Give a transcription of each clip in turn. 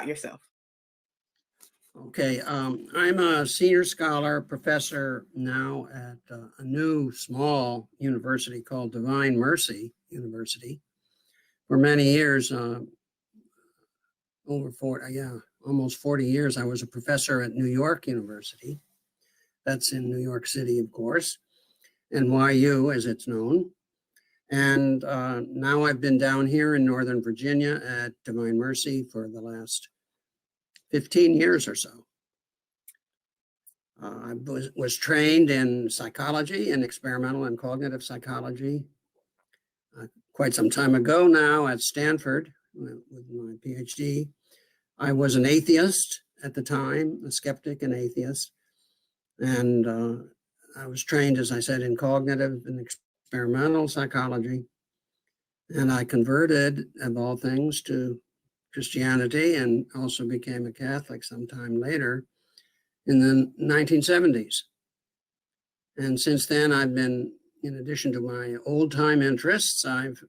about yourself. Okay, I'm a senior scholar, professor now at a new small university called Divine Mercy University. For many years, almost 40 years, I was a professor at New York University. That's in New York City, of course, NYU as it's known. And now I've been down here in Northern Virginia at Divine Mercy for the last 15 years or so. I was trained in psychology and experimental and cognitive psychology quite some time ago now at Stanford with my PhD. I was an atheist at the time, a skeptic and atheist. And I was trained, as I said, in cognitive and experimental psychology. And I converted, of all things, to Christianity and also became a Catholic sometime later in the 1970s. And since then, I've been, in addition to my old time interests, I've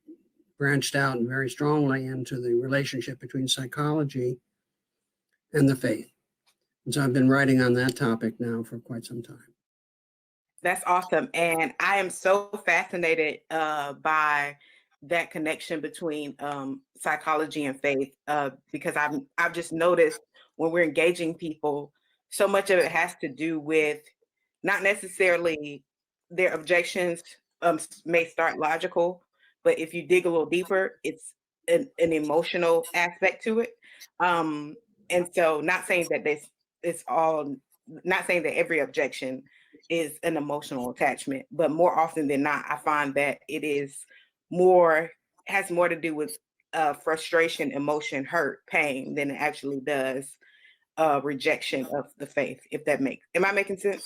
branched out very strongly into the relationship between psychology and the faith. And so I've been writing on that topic now for quite some time. That's awesome. And I am so fascinated by that connection between psychology and faith because I've just noticed when we're engaging people, so much of it has to do with not necessarily their objections may start logical, but if you dig a little deeper, it's an emotional aspect to it. And so not saying that not saying that every objection is an emotional attachment, but more often than not, I find that it has more to do with frustration, emotion, hurt, pain than it actually does rejection of the faith, if that am I making sense?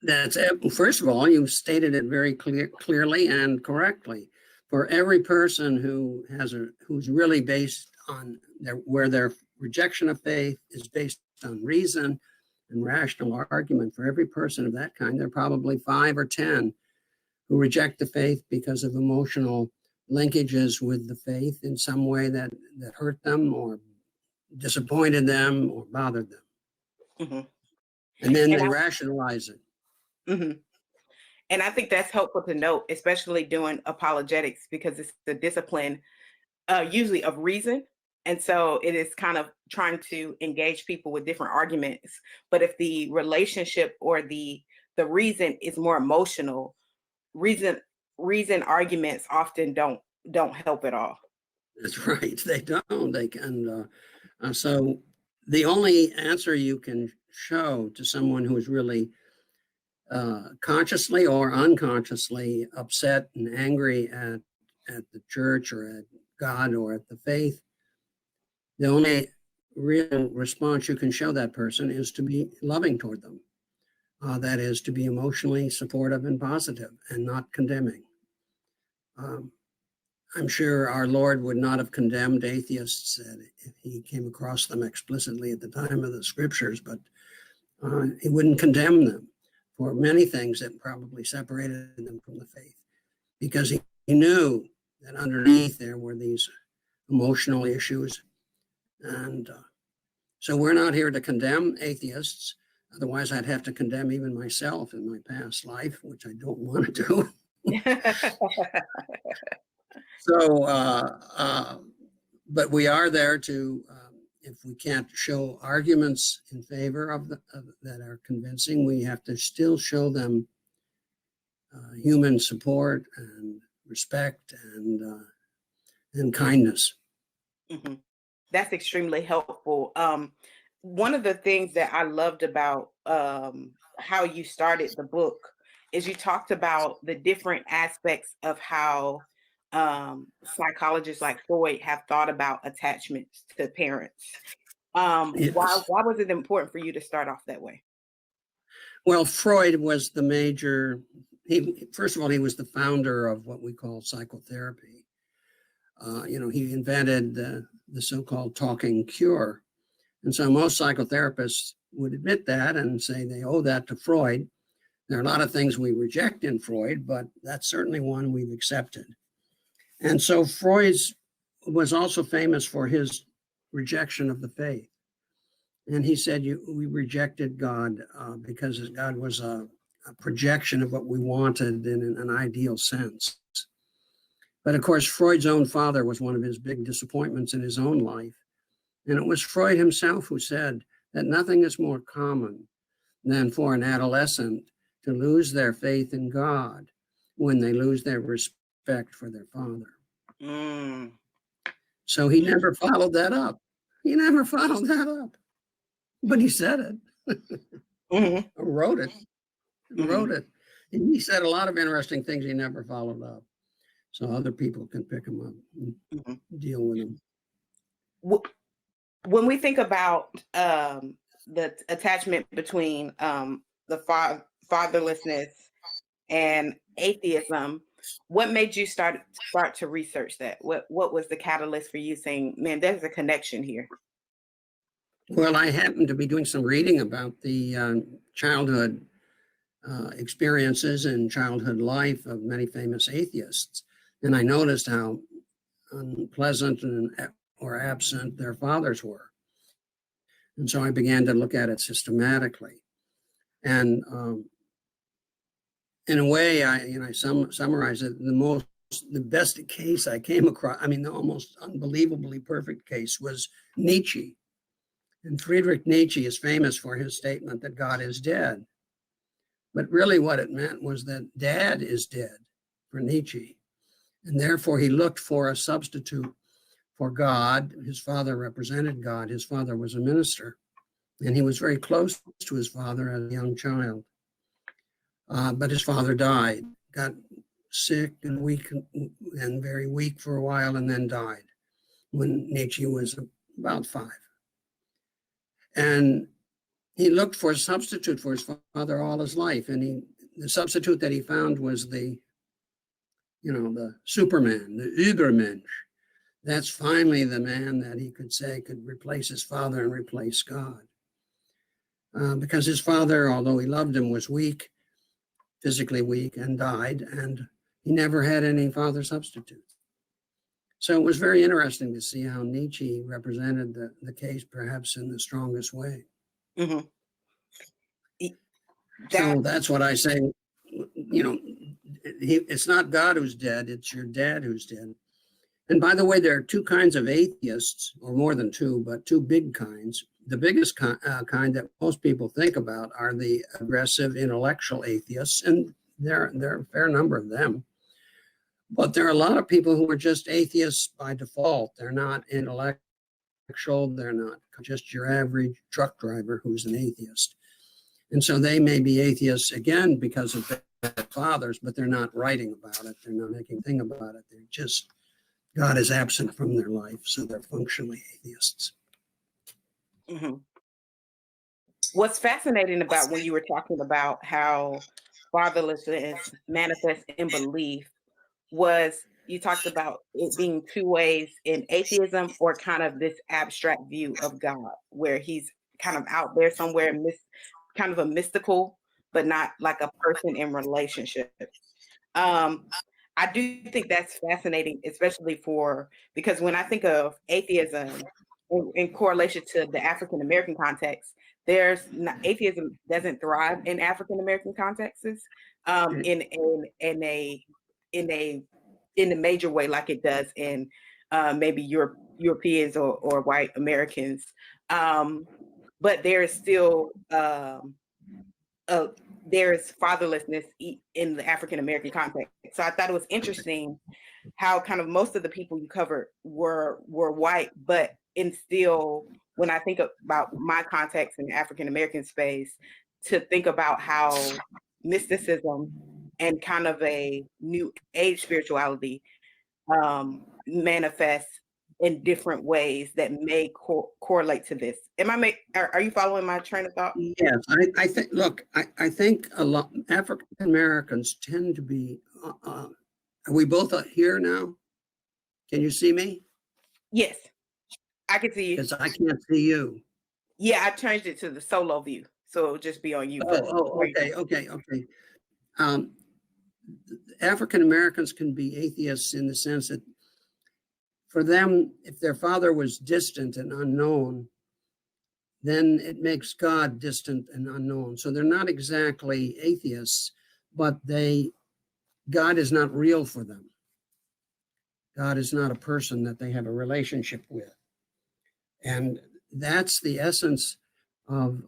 That's it. First of all, you've stated it very clearly and correctly. For every person who's really based on where their rejection of faith is based on reason and rational argument, for every person of that kind, there are probably 5 or 10 who reject the faith because of emotional linkages with the faith in some way that hurt them or disappointed them or bothered them. Mm-hmm. And then they rationalize it. Mm-hmm. And I think that's helpful to note, especially doing apologetics, because it's the discipline usually of reason. And so it is kind of trying to engage people with different arguments. But if the relationship or the reason is more emotional, reason arguments often don't help at all. That's right. They don't. They can. So the only answer you can show to someone who is really consciously or unconsciously upset and angry at the church or at God or at the faith, the only real response you can show that person is to be loving toward them. That is, to be emotionally supportive and positive and not condemning. I'm sure our Lord would not have condemned atheists if he came across them explicitly at the time of the scriptures, but he wouldn't condemn them for many things that probably separated them from the faith, because he knew that underneath there were these emotional issues. And so we're not here to condemn atheists. Otherwise, I'd have to condemn even myself in my past life, which I don't want to do. So, but we are there to, if we can't show arguments in favor of that are convincing, we have to still show them human support and respect and kindness. Mm-hmm. That's extremely helpful. One of the things that I loved about how you started the book is you talked about the different aspects of how psychologists like Freud have thought about attachments to parents. Yes. Why was it important for you to start off that way? Well, Freud was the major, first of all, he was the founder of what we call psychotherapy. He invented the so-called talking cure. And so most psychotherapists would admit that and say they owe that to Freud. There are a lot of things we reject in Freud, but that's certainly one we've accepted. And so Freud was also famous for his rejection of the faith. And he said, we rejected God because God was a projection of what we wanted in an ideal sense. But of course, Freud's own father was one of his big disappointments in his own life. And it was Freud himself who said that nothing is more common than for an adolescent to lose their faith in God when they lose their respect for their father. Mm. So he never followed that up. He never followed that up. But he said it. Mm-hmm. Wrote it. Mm-hmm. Wrote it. And he said a lot of interesting things he never followed up. So other people can pick them up and Mm-hmm. deal with them. When we think about the attachment between the fatherlessness and atheism, what made you start to research that? What was the catalyst for you saying, man, there's a connection here? Well, I happened to be doing some reading about the childhood experiences and childhood life of many famous atheists. And I noticed how unpleasant or absent their fathers were. And so I began to look at it systematically. And in a way, I summarize it, the best case I came across, the almost unbelievably perfect case was Nietzsche. And Friedrich Nietzsche is famous for his statement that God is dead. But really what it meant was that dad is dead for Nietzsche. And therefore he looked for a substitute for God. His father represented God. His father was a minister. And he was very close to his father as a young child. But his father died, got sick and weak and very weak for a while, and then died when Nietzsche was about 5. And he looked for a substitute for his father all his life. And the substitute that he found was the Superman, the Übermensch. That's finally the man that he could say could replace his father and replace God. Because his father, although he loved him, was weak, physically weak, and died, and he never had any father substitute. So it was very interesting to see how Nietzsche represented the case perhaps in the strongest way. Mm-hmm. So that's what I say, it's not God who's dead, it's your dad who's dead. And by the way, there are 2 kinds of atheists, or more than 2, but 2 big kinds. The biggest kind that most people think about are the aggressive intellectual atheists, and there are a fair number of them. But there are a lot of people who are just atheists by default. They're not intellectual, they're not just your average truck driver who's an atheist. And so they may be atheists, again, because of their fathers, but they're not writing about it. They're not making a thing about it. They're just, God is absent from their life, so they're functionally atheists. Mm-hmm. What's fascinating about when you were talking about how fatherlessness manifests in belief was you talked about it being 2 ways in atheism, or kind of this abstract view of God, where he's kind of out there somewhere, kind of a mystical, but not like a person in relationship. I do think that's fascinating, especially because when I think of atheism in correlation to the African American context, atheism doesn't thrive in African American contexts in a major way like it does in maybe Europeans or white Americans. But there is still there's fatherlessness in the African American context. So I thought it was interesting how kind of most of the people you covered were white, but still, when I think about my context in the African American space, to think about how mysticism and kind of a new age spirituality manifests in different ways that may correlate to this. Are you following my train of thought? Yes, I think a lot African Americans tend to be. Are we both here now? Can you see me? Yes, I can see you. Because I can't see you. Yeah, I changed it to the solo view, so it'll just be on you. Okay. African Americans can be atheists in the sense that for them, if their father was distant and unknown, then it makes God distant and unknown. So they're not exactly atheists, but God is not real for them. God is not a person that they have a relationship with. And that's the essence of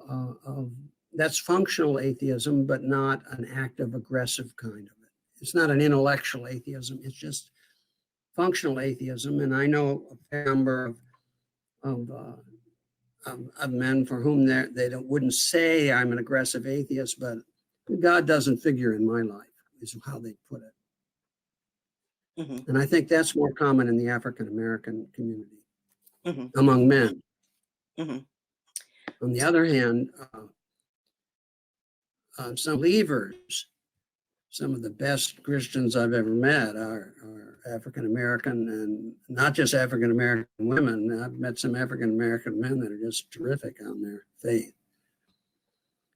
that's functional atheism, but not an active, aggressive kind of it. It's not an intellectual atheism. It's just functional atheism. And I know a fair number of men for whom wouldn't say I'm an aggressive atheist, but God doesn't figure in my life, is how they put it. Mm-hmm. And I think that's more common in the African American community, mm-hmm. among men. Mm-hmm. On the other hand, some believers, some of the best Christians I've ever met are African American, and not just African American women. I've met some African American men that are just terrific on their faith.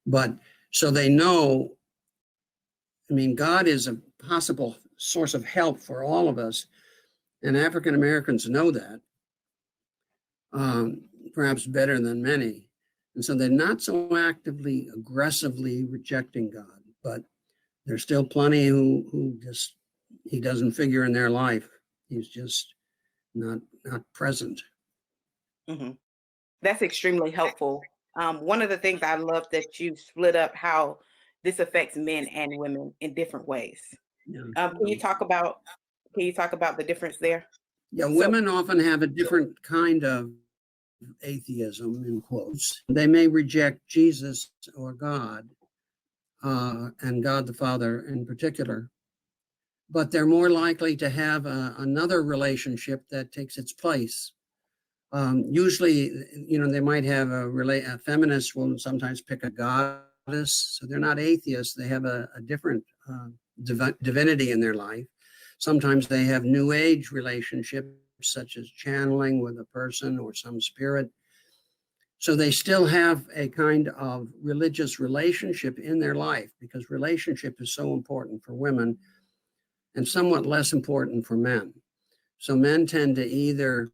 But so they know, I mean, God is a possible source of help for all of us, and African Americans know that, perhaps better than many. And so they're not so actively, aggressively rejecting God, but there's still plenty who just, he doesn't figure in their life. He's just not present. Mm-hmm. That's extremely helpful. One of the things I love that you split up how this affects men and women in different ways. Yeah. Can you talk about the difference there? Yeah, women often have a different kind of atheism, in quotes. They may reject Jesus or God, and God the Father in particular, but they're more likely to have another relationship that takes its place. Usually, they might have a feminist will sometimes pick a goddess, so they're not atheists. They have a different divinity in their life. Sometimes they have New Age relationships, such as channeling with a person or some spirit. So they still have a kind of religious relationship in their life, because relationship is so important for women and somewhat less important for men. So men tend to either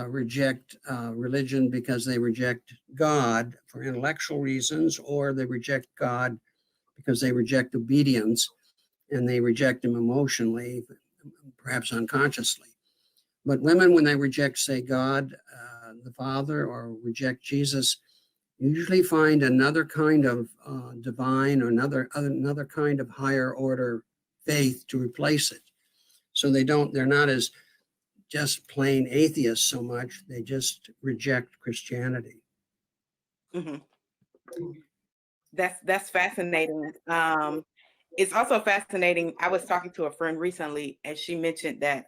reject religion because they reject God for intellectual reasons, or they reject God because they reject obedience and they reject him emotionally, perhaps unconsciously. But women, when they reject, say, God, the Father, or reject Jesus, usually find another kind of divine or another kind of higher order faith to replace it. So they're not as just plain atheists so much, they just reject Christianity. Mm-hmm. That's fascinating. It's also fascinating. I was talking to a friend recently, and she mentioned that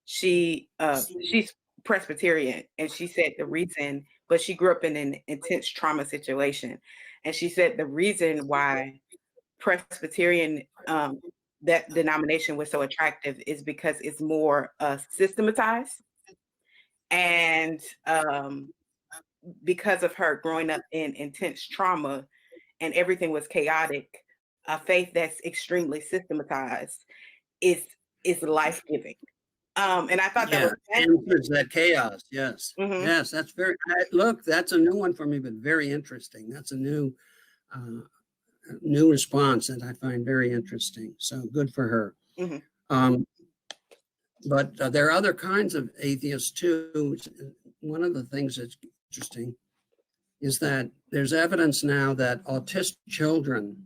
she's Presbyterian, and she said the reason, but she grew up in an intense trauma situation, and she said the reason why Presbyterian, that denomination was so attractive is because it's more systematized, and because of her growing up in intense trauma and everything was chaotic, a faith that's extremely systematized is life-giving. And I thought that was that chaos. Yes. Mm-hmm. Yes, that's that's a new one for me, but very interesting. That's a new response that I find very interesting. So good for her. Mm-hmm. But there are other kinds of atheists too. One of the things that's interesting is that there's evidence now that autistic children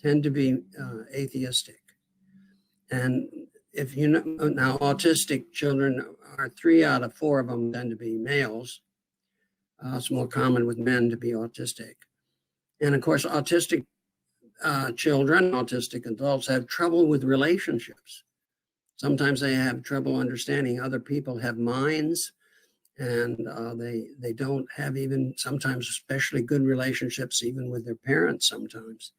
tend to be atheistic. And if you know, now autistic children are 3 out of 4 of them tend to be males. It's more common with men to be autistic. And of course, autistic children, autistic adults have trouble with relationships. Sometimes they have trouble understanding other people have minds, and they don't have even sometimes especially good relationships even with their parents sometimes.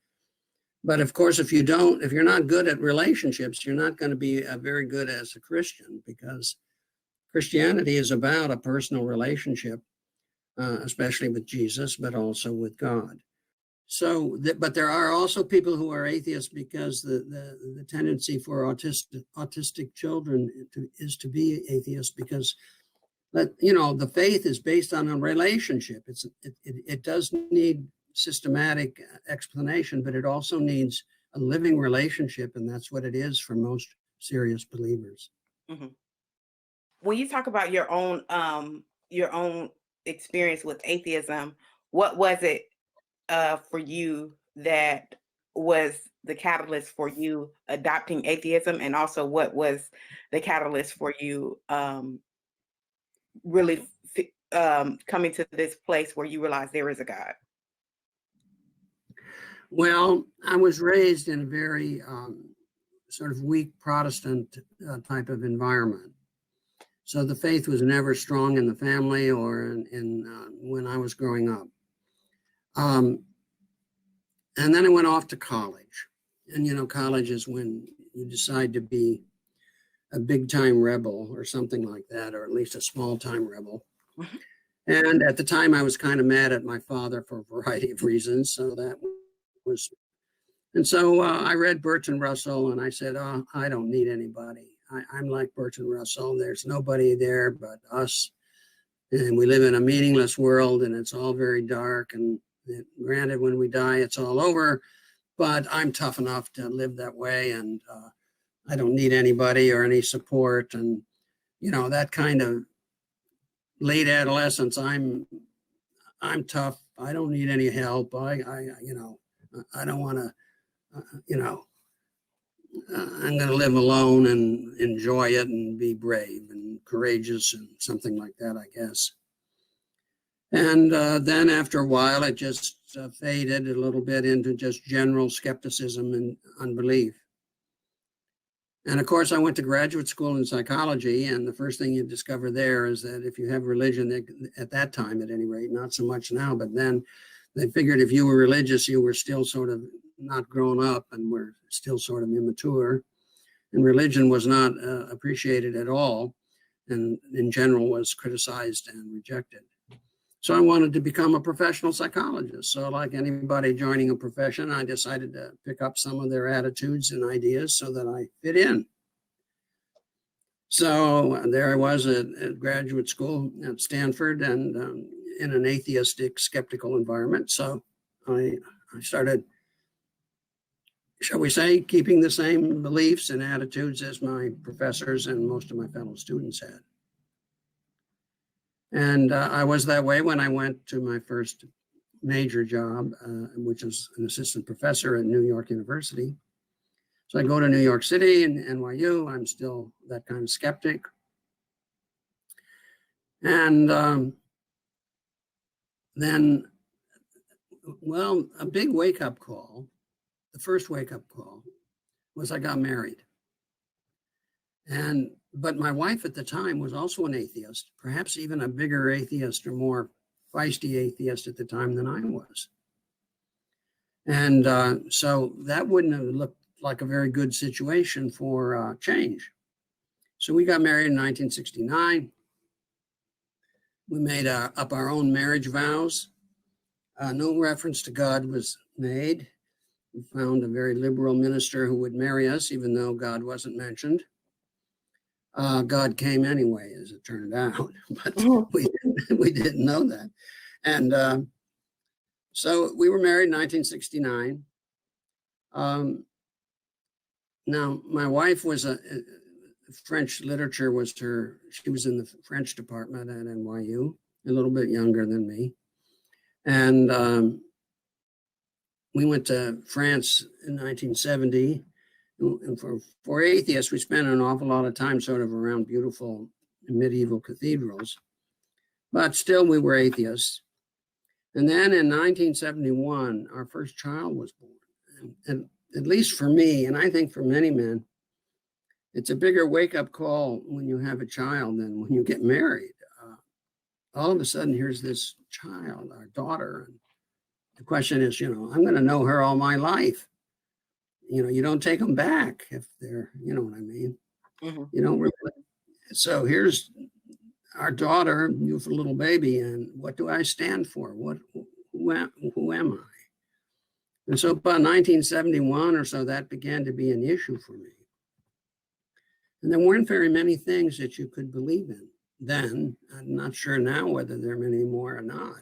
But of course, if you're not good at relationships, you're not going to be very good as a Christian, because Christianity is about a personal relationship, especially with Jesus, but also with God. So, but there are also people who are atheists because the tendency for autistic children is to be atheists, because But, the faith is based on a relationship. It does need systematic explanation, but it also needs a living relationship, and that's what it is for most serious believers. Mm-hmm. When you talk about your own experience with atheism, what was it for you that was the catalyst for you adopting atheism, and also what was the catalyst for you really coming to this place where you realize there is a God? Well, I was raised in a very sort of weak Protestant type of environment. So the faith was never strong in the family or when I was growing up. And then I went off to college. And, college is when you decide to be a big-time rebel or something like that, or at least a small-time rebel. Mm-hmm. And at the time, I was kind of mad at my father for a variety of reasons. So I read Bertrand Russell, and I said, oh, I don't need anybody. I'm like Bertrand Russell. There's nobody there but us. And we live in a meaningless world, and it's all very dark. And granted, when we die, it's all over. But I'm tough enough to live that way, and I don't need anybody or any support. And, that kind of late adolescence, I'm tough. I don't need any help. I don't want to, I'm going to live alone and enjoy it and be brave and courageous and something like that, I guess. And then after a while, it just faded a little bit into just general skepticism and unbelief. And of course, I went to graduate school in psychology, and the first thing you discover there is that if you have religion, at that time at any rate, not so much now, but then they figured if you were religious, you were still sort of not grown up and were still sort of immature. And religion was not appreciated at all, and in general was criticized and rejected. So I wanted to become a professional psychologist. So like anybody joining a profession, I decided to pick up some of their attitudes and ideas so that I fit in. So there I was at graduate school at Stanford and in an atheistic, skeptical environment. So I started, shall we say, keeping the same beliefs and attitudes as my professors and most of my fellow students had. And I was that way when I went to my first major job, which is an assistant professor at New York University. So I go to New York City and NYU. I'm still that kind of skeptic. And then, well, a big wake-up call, the first wake-up call, was I got married. But my wife at the time was also an atheist, perhaps even a bigger atheist or more feisty atheist at the time than I was. And so that wouldn't have looked like a very good situation for change. So we got married in 1969. We made up our own marriage vows. No reference to God was made. We found a very liberal minister who would marry us, even though God wasn't mentioned. God came anyway, as it turned out, but we didn't know that. And so we were married in 1969. Now, my wife was French literature was she was in the French department at NYU, a little bit younger than me. And we went to France in 1970. And for atheists, we spent an awful lot of time sort of around beautiful medieval cathedrals, but still we were atheists. And then in 1971, our first child was born. And at least for me, and I think for many men, it's a bigger wake-up call when you have a child than when you get married. All of a sudden, here's this child, our daughter. And the question is, I'm going to know her all my life. You don't take them back if they're, you know what I mean? Mm-hmm. You don't really. So here's our daughter, beautiful little baby, and what do I stand for? Who am I? And so about 1971 or so, that began to be an issue for me. And there weren't very many things that you could believe in. then. I'm not sure now whether there are many more or not.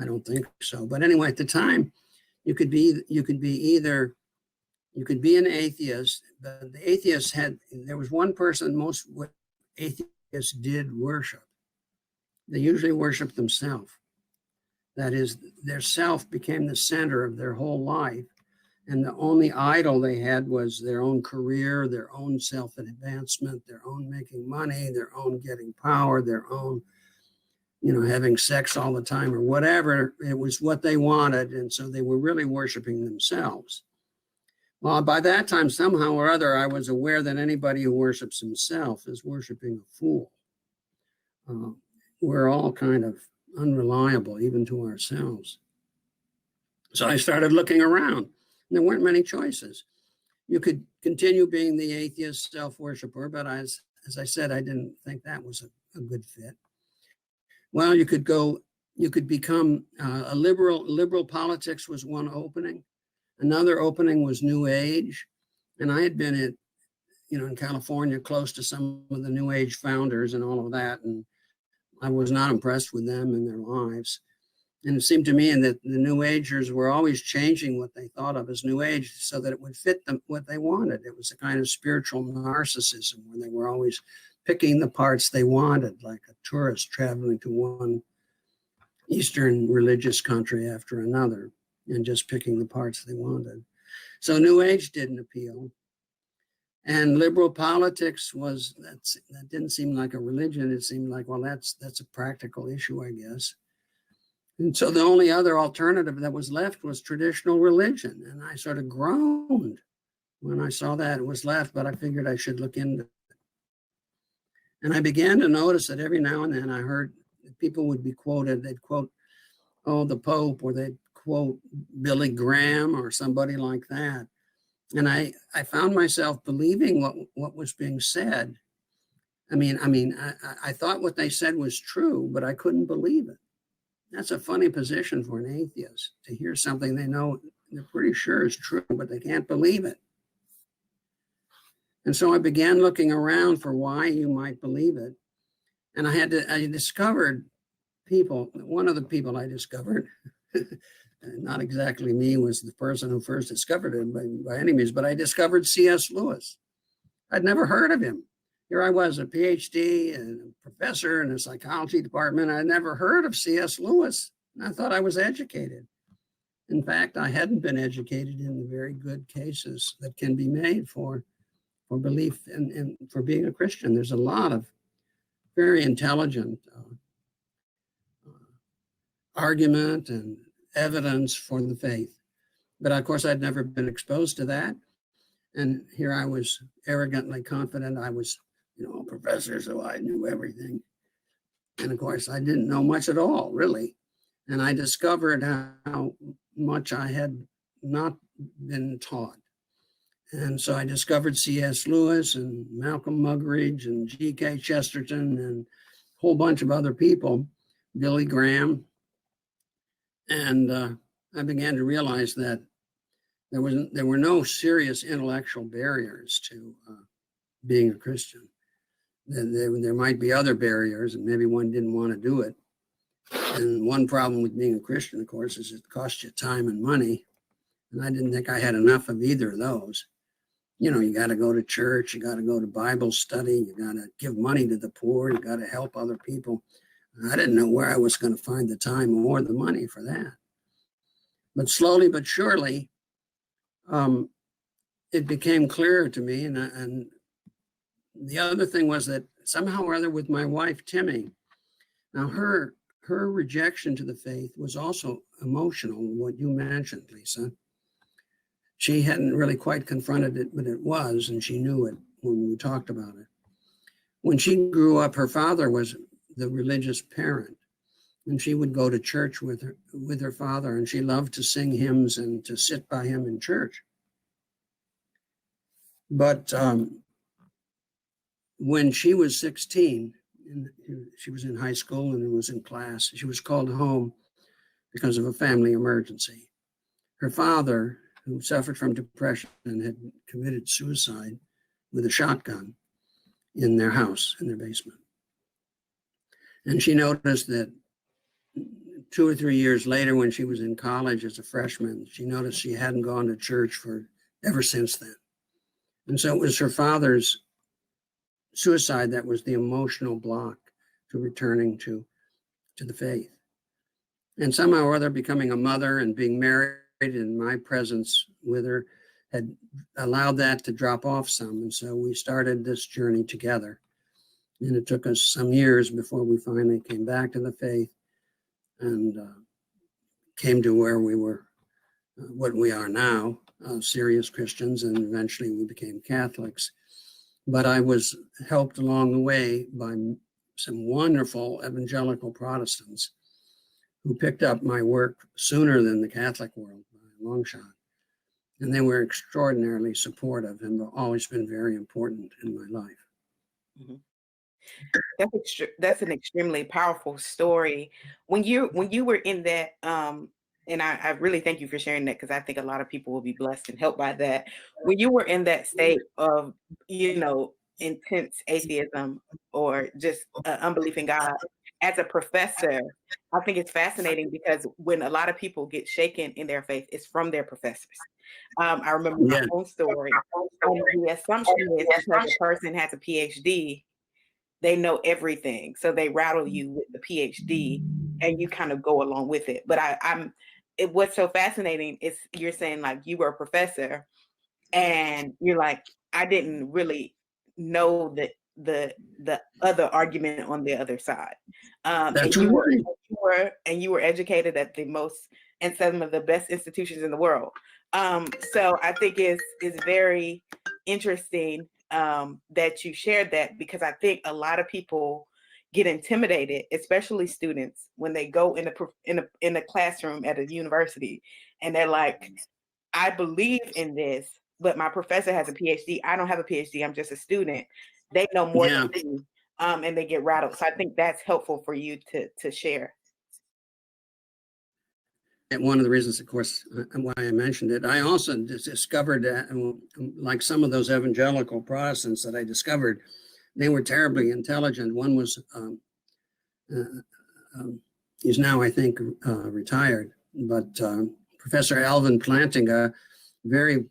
I don't think so. But anyway, at the time, you could be an atheist, but the atheists there was one person most what atheists did worship. They usually worshiped themselves. That is, their self became the center of their whole life. And the only idol they had was their own career, their own self-advancement, their own making money, their own getting power, their own, having sex all the time or whatever. It was what they wanted. And so they were really worshiping themselves. Well, by that time, somehow or other, I was aware that anybody who worships himself is worshiping a fool. We're all kind of unreliable, even to ourselves. So I started looking around. There weren't many choices. You could continue being the atheist self-worshiper, but as I said, I didn't think that was a good fit. Well, you could become a liberal. Liberal politics was one opening. Another opening was New Age. And I had been in California, close to some of the New Age founders and all of that. And I was not impressed with them and their lives. And it seemed to me that the New Agers were always changing what they thought of as New Age so that it would fit them what they wanted. It was a kind of spiritual narcissism where they were always picking the parts they wanted, like a tourist traveling to one Eastern religious country after another and just picking the parts they wanted. So New Age didn't appeal. And liberal politics that didn't seem like a religion. It seemed like, well, that's a practical issue, I guess. And so the only other alternative that was left was traditional religion. And I sort of groaned when I saw that it was left, but I figured I should look into it. And I began to notice that every now and then I heard people would be quoted. They'd quote, the Pope, or they'd quote Billy Graham or somebody like that. And I found myself believing what was being said. I thought what they said was true, but I couldn't believe it. That's a funny position for an atheist, to hear something they know they're pretty sure is true, but they can't believe it. And so I began looking around for why you might believe it. And I discovered people. One of the people I discovered, not exactly me, was the person who first discovered it by any means, but I discovered C.S. Lewis. I'd never heard of him. Here I was, a PhD and a professor in a psychology department. I'd never heard of C.S. Lewis. And I thought I was educated. In fact, I hadn't been educated in the very good cases that can be made for belief and for being a Christian. There's a lot of very intelligent argument and evidence for the faith. But of course, I'd never been exposed to that. And here I was arrogantly confident I was, a professor, so I knew everything. And of course, I didn't know much at all, really. And I discovered how much I had not been taught. And so I discovered C.S. Lewis and Malcolm Muggeridge and G.K. Chesterton and a whole bunch of other people, Billy Graham. And I began to realize that there were no serious intellectual barriers to being a Christian. There might be other barriers, and maybe one didn't want to do it. And one problem with being a Christian, of course, is it costs you time and money. And I didn't think I had enough of either of those. You got to go to church, you got to go to Bible study, you got to give money to the poor, you got to help other people. I didn't know where I was going to find the time or the money for that. But slowly but surely, it became clearer to me. And the other thing was that somehow or other with my wife, Timmy, now her rejection to the faith was also emotional, what you mentioned, Lisa. She hadn't really quite confronted it, but it was, and she knew it when we talked about it. When she grew up, her father was the religious parent, and she would go to church with her father, and she loved to sing hymns and to sit by him in church. But when she was 16, she was in high school and was in class, she was called home because of a family emergency. Her father, who suffered from depression and had committed suicide with a shotgun in their house, in their basement. And she noticed that 2 or 3 years later, when she was in college as a freshman, she noticed she hadn't gone to church for ever since then. And so it was her father's suicide that was the emotional block to returning to the faith. And somehow or other, becoming a mother and being married in my presence with her had allowed that to drop off some. And so we started this journey together. And it took us some years before we finally came back to the faith and came to where we were, what we are now, serious Christians, and eventually we became Catholics. But I was helped along the way by some wonderful evangelical Protestants who picked up my work sooner than the Catholic world by a long shot. And they were extraordinarily supportive and have always been very important in my life. Mhm. That's an extremely powerful story. When you were in that, and I really thank you for sharing that, because I think a lot of people will be blessed and helped by that. When you were in that state of, intense atheism or just unbelief in God, as a professor, I think it's fascinating because when a lot of people get shaken in their faith, it's from their professors. I remember my own story. And the assumption is because a person has a PhD, they know everything. So they rattle you with the PhD and you kind of go along with it. But what's so fascinating is you're saying like you were a professor and you're like, I didn't really know that the other argument on the other side. That's and right. you were educated at the most and some of the best institutions in the world. So I think it's very interesting that you shared that, because I think a lot of people get intimidated, especially students, when they go in a classroom at a university and they're like, I believe in this, but my professor has a PhD. I don't have a PhD. I'm just a student. They know more than me, and they get rattled. So I think that's helpful for you to share. And one of the reasons, of course, why I mentioned it, I also discovered that, like some of those evangelical Protestants that I discovered, they were terribly intelligent. One was, he's now, I think, retired, but Professor Alvin Plantinga, very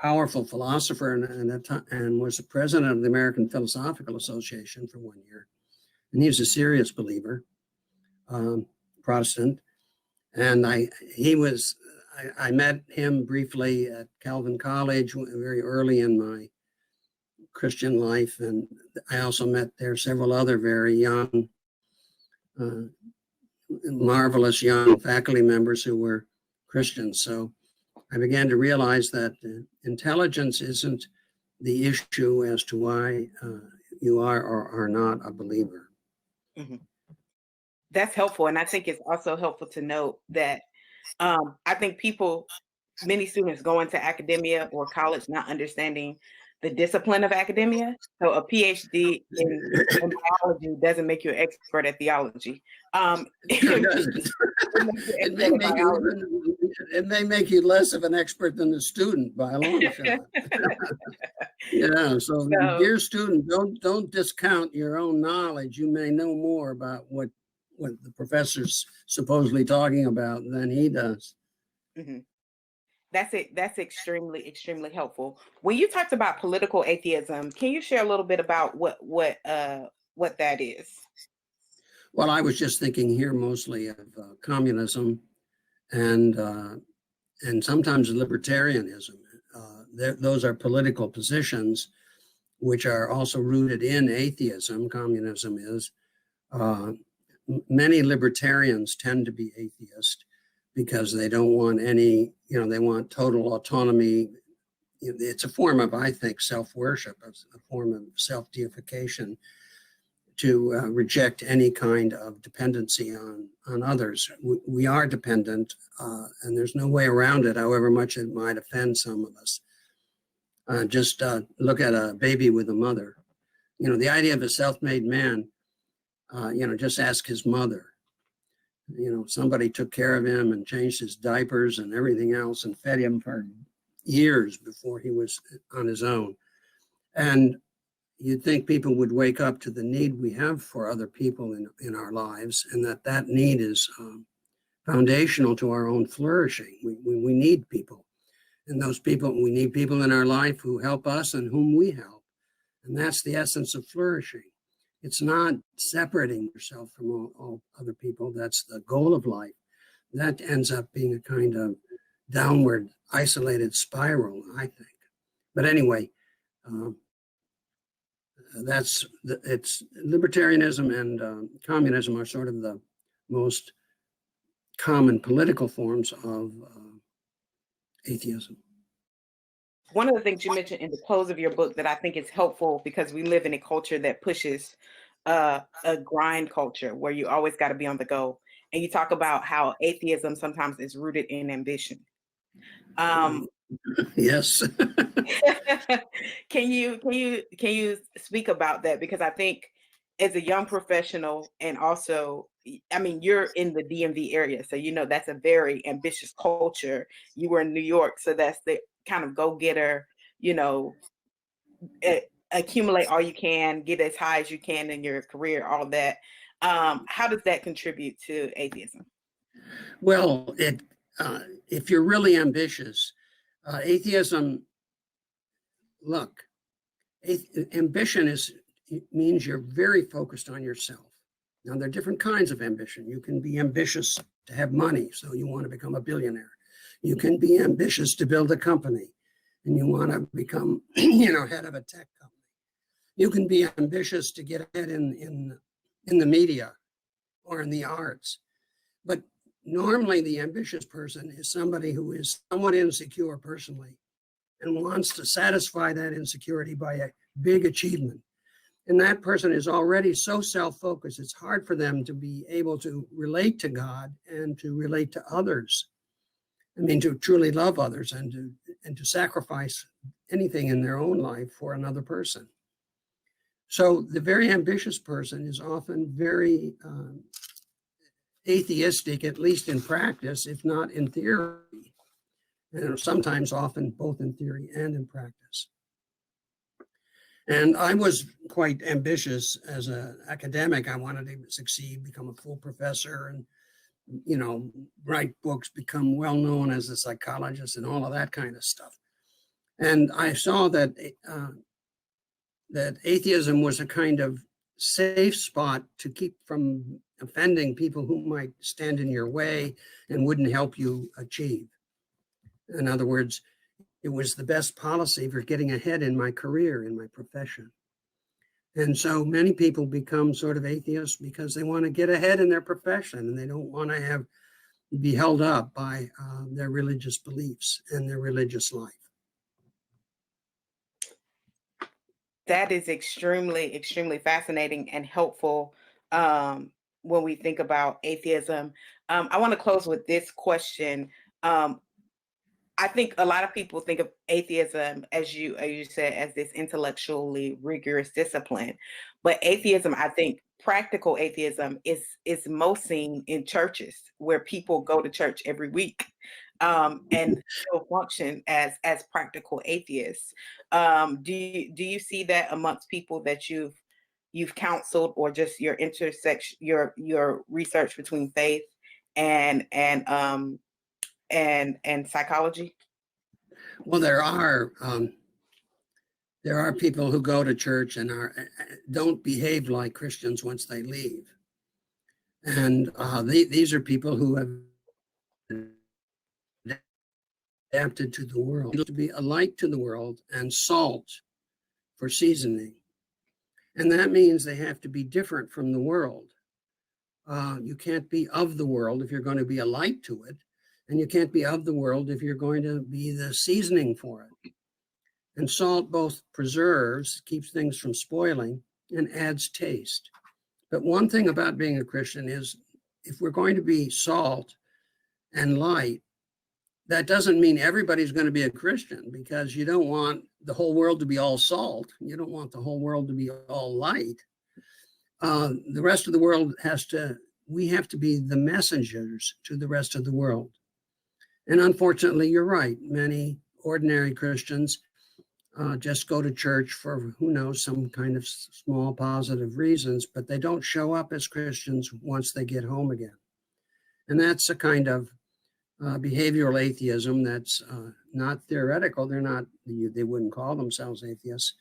powerful philosopher and was the president of the American Philosophical Association for 1 year. And he was a serious believer, Protestant. And I met him briefly at Calvin College very early in my Christian life. And I also met there several other very young, marvelous young faculty members who were Christians. So I began to realize that intelligence isn't the issue as to why you are or are not a believer. Mm-hmm. That's helpful. And I think it's also helpful to note that I think many students go into academia or college not understanding the discipline of academia. So a PhD in biology doesn't make you an expert at theology. It may make you less of an expert than the student by a long shot. Yeah, so dear student, don't discount your own knowledge. You may know more about what the professor's supposedly talking about than he does. Mm-hmm. That's extremely, extremely helpful. When you talked about political atheism, can you share a little bit about what that is? Well, I was just thinking here mostly of communism and sometimes libertarianism. Those are political positions which are also rooted in atheism. Communism is. Many libertarians tend to be atheist because they don't want any, they want total autonomy. It's a form of, I think, self-worship, a form of self-deification to reject any kind of dependency on others. We are dependent, and there's no way around it, however much it might offend some of us. Just look at a baby with a mother. The idea of a self-made man, just ask his mother. Somebody took care of him and changed his diapers and everything else and fed him for years before he was on his own. And, you'd think people would wake up to the need we have for other people in our lives, and that need is foundational to our own flourishing. We need people. And those people, we need people in our life who help us and whom we help. And that's the essence of flourishing. It's not separating yourself from all other people. That's the goal of life. That ends up being a kind of downward, isolated spiral, I think. But anyway, it's libertarianism and communism are sort of the most common political forms of atheism. One of the things you mentioned in the close of your book that I think is helpful, because we live in a culture that pushes a grind culture where you always got to be on the go. And you talk about how atheism sometimes is rooted in ambition. Yes. Can you speak about that? Because I think as a young professional, and also, I mean, you're in the DMV area, so that's a very ambitious culture. You were in New York, so that's the kind of go-getter, accumulate all you can, get as high as you can in your career, all that. How does that contribute to atheism? Well, if you're really ambitious, atheism, look, ambition means you're very focused on yourself. Now, there are different kinds of ambition. You can be ambitious to have money, so you want to become a billionaire. You can be ambitious to build a company, and you want to become, head of a tech company. You can be ambitious to get ahead in the media or in the arts. But normally, the ambitious person is somebody who is somewhat insecure personally and wants to satisfy that insecurity by a big achievement. And that person is already so self-focused, it's hard for them to be able to relate to God and to relate to others. I mean, to truly love others and to sacrifice anything in their own life for another person. So the very ambitious person is often very atheistic, at least in practice, if not in theory. And sometimes often both in theory and in practice. And I was quite ambitious as an academic. I wanted to succeed, become a full professor, and write books, become well known as a psychologist, and all of that kind of stuff. And I saw that that atheism was a kind of safe spot to keep from offending people who might stand in your way and wouldn't help you achieve. In other words, it was the best policy for getting ahead in my career, in my profession. And so many people become sort of atheists because they want to get ahead in their profession, and they don't want to be held up by their religious beliefs and their religious life. That is extremely, extremely fascinating and helpful when we think about atheism. I want to close with this question. I think a lot of people think of atheism, as you said, as this intellectually rigorous discipline. But atheism, I think practical atheism is most seen in churches, where people go to church every week and still function as practical atheists. Do you see that amongst people that you've counseled, or just your intersection, your research between faith and psychology? Well, there are people who go to church and don't behave like Christians once they leave, and these are people who have adapted to the world, to be a light to the world and salt for seasoning, and that means they have to be different from the world. You can't be of the world if you're going to be a light to it. And you can't be of the world if you're going to be the seasoning for it. And salt both preserves, keeps things from spoiling, and adds taste. But one thing about being a Christian is, if we're going to be salt and light, that doesn't mean everybody's going to be a Christian, because you don't want the whole world to be all salt. You don't want the whole world to be all light. The rest of the world we have to be the messengers to the rest of the world. And unfortunately, you're right. Many ordinary Christians just go to church for who knows, some kind of small positive reasons, but they don't show up as Christians once they get home again. And that's a kind of behavioral atheism that's not theoretical. They wouldn't call themselves atheists,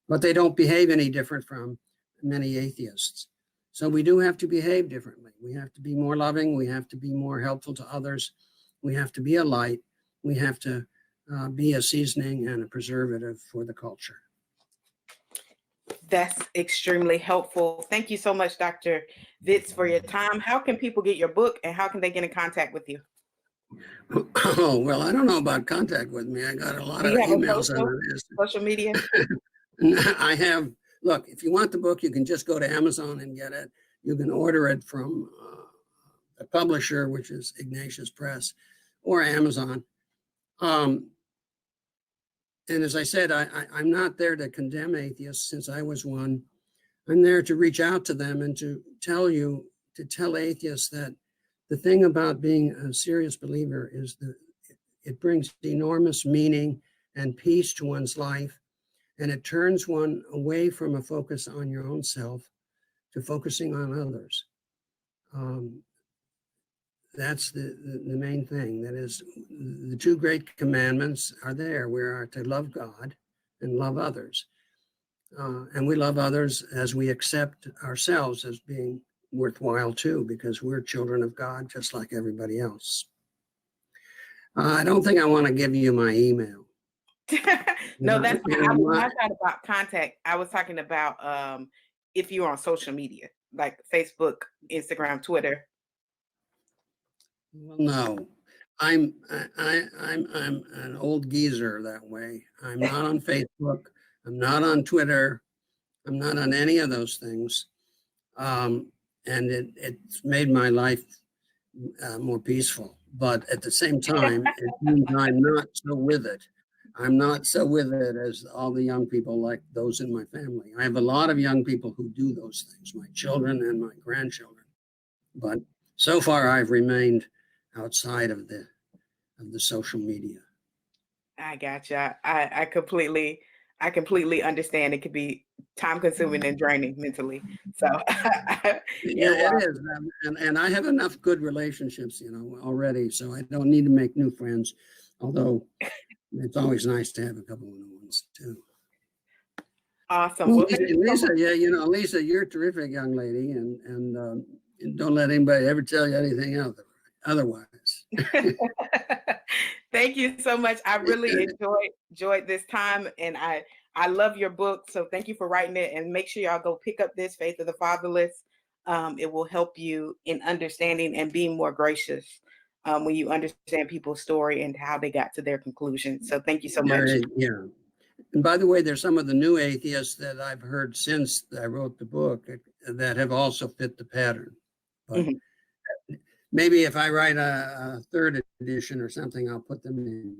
but they don't behave any different from many atheists. So we do have to behave differently. We have to be more loving. We have to be more helpful to others. We have to be a light. We have to be a seasoning and a preservative for the culture. That's extremely helpful. Thank you so much, Dr. Vitz, for your time. How can people get your book and how can they get in contact with you? Oh, well, I don't know about contact with me. I got a lot of emails on this. Social media? I have, look, if you want the book, you can just go to Amazon and get it. You can order it from the publisher, which is Ignatius Press, or Amazon. And as I said, I'm not there to condemn atheists since I was one. I'm there to reach out to them and to tell atheists that the thing about being a serious believer is that it brings enormous meaning and peace to one's life. And it turns one away from a focus on your own self to focusing on others. That's the main thing. That is, the two great commandments are there. We are to love God and love others. And we love others as we accept ourselves as being worthwhile too, because we're children of God, just like everybody else. I don't think I want to give you my email. No, that's fine. I was not talking about contact. I was talking about if you're on social media, like Facebook, Instagram, Twitter. Well, no, I'm an old geezer that way. I'm not on Facebook. I'm not on Twitter. I'm not on any of those things. And it's made my life more peaceful. But at the same time, it means I'm not so with it. I'm not so with it as all the young people like those in my family. I have a lot of young people who do those things, my children and my grandchildren. But so far, I've remained outside of the social media. I gotcha. I completely understand. It could be time consuming and draining mentally. So yeah, it is. And I have enough good relationships, already. So I don't need to make new friends, although it's always nice to have a couple of new ones too. Awesome. Well, Lisa, Lisa, you're a terrific young lady, and don't let anybody ever tell you anything otherwise. Thank you so much. I really enjoyed this time, and I love your book. So thank you for writing it, and make sure y'all go pick up this Faith of the Fatherless. It will help you in understanding and being more gracious when you understand people's story and how they got to their conclusion. So thank you so much. Yeah. And by the way, there's some of the new atheists that I've heard since I wrote the book that have also fit the pattern. But maybe if I write a third edition or something, I'll put them in.